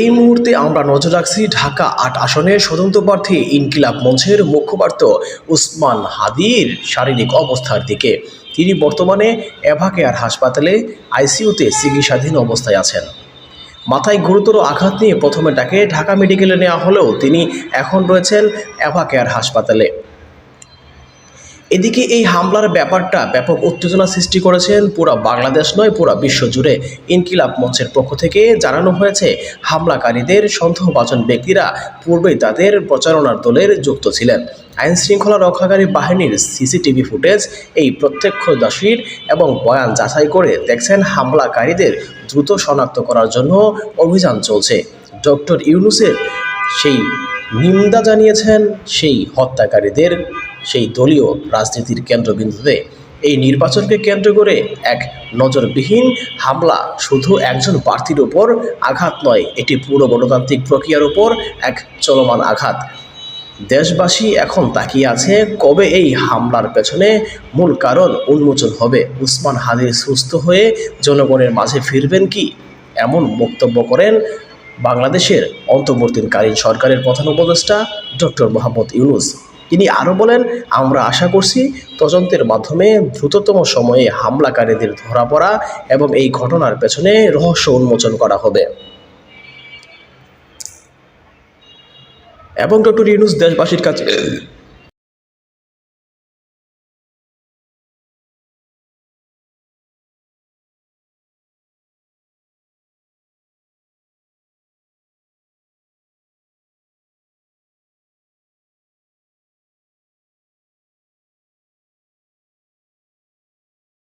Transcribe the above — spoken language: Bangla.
এই মুহূর্তে আমরা নজর রাখছি ঢাকা ৮ আসনের স্বতন্ত্র প্রার্থী ইনকিলাব মঞ্চের মুখপাত্র উসমান হাদীর শারীরিক অবস্থার দিকে। তিনি বর্তমানে এভা কেয়ার হাসপাতালে আইসিইউতে চিকিৎসাধীন অবস্থায় আছেন। মাথায় গুরুতর আঘাত নিয়ে প্রথমে তাকে ঢাকা মেডিকেলে নেওয়া হলেও তিনি এখন রয়েছেন এভা কেয়ার হাসপাতালে। এদিকে এই হামলার ব্যাপারটা ব্যাপক উত্তেজনা সৃষ্টি করেছেন পুরা বাংলাদেশ নয়, পুরা বিশ্ব জুড়ে। ইনকিলাব মঞ্চের পক্ষ থেকে জানানো হয়েছে, হামলাকারীদের সন্দেহভাজন ব্যক্তিরা পূর্বেই তাদের প্রচারণার দলের যুক্ত ছিলেন। আইন শৃঙ্খলা রক্ষাকারী বাহিনীর সিসিটিভি ফুটেজ, এই প্রত্যক্ষদর্শীর এবং বয়ান যাচাই করে দেখছেন হামলাকারীদের দ্রুত শনাক্ত করার জন্য অভিযান চলছে। ডক্টর ইউনূসের সেই নিন্দা জানিয়েছেন সেই হত্যাকারীদের সেই দলীয় রাজনীতির কেন্দ্রবিন্দুতে। এই নির্বাচনকে কেন্দ্র করে এক নজরবিহীন হামলা শুধু একজন প্রার্থীর উপর আঘাত নয়, এটি পুরো গণতান্ত্রিক প্রক্রিয়ার উপর এক চলমান আঘাত। দেশবাসী এখন তাকিয়ে আছে কবে এই হামলার পেছনে মূল কারণ উন্মোচন হবে। উসমান হাদী সুস্থ হয়ে জনগণের মাঝে ফিরবেন কি, এমন বক্তব্য করেন বাংলাদেশের অন্তর্বর্তীকালীন সরকারের প্রধান উপদেষ্টা ডক্টর মোহাম্মদ ইউনূস। তিনি আরও বলেন, আমরা আশা করছি তদন্তের মাধ্যমে দ্রুততম সময়ে হামলাকারীদের ধরা পড়া এবং এই ঘটনার পেছনে রহস্য উন্মোচন করা হবে। এবং ডক্টর ইউনূস দেশবাসীর কাছে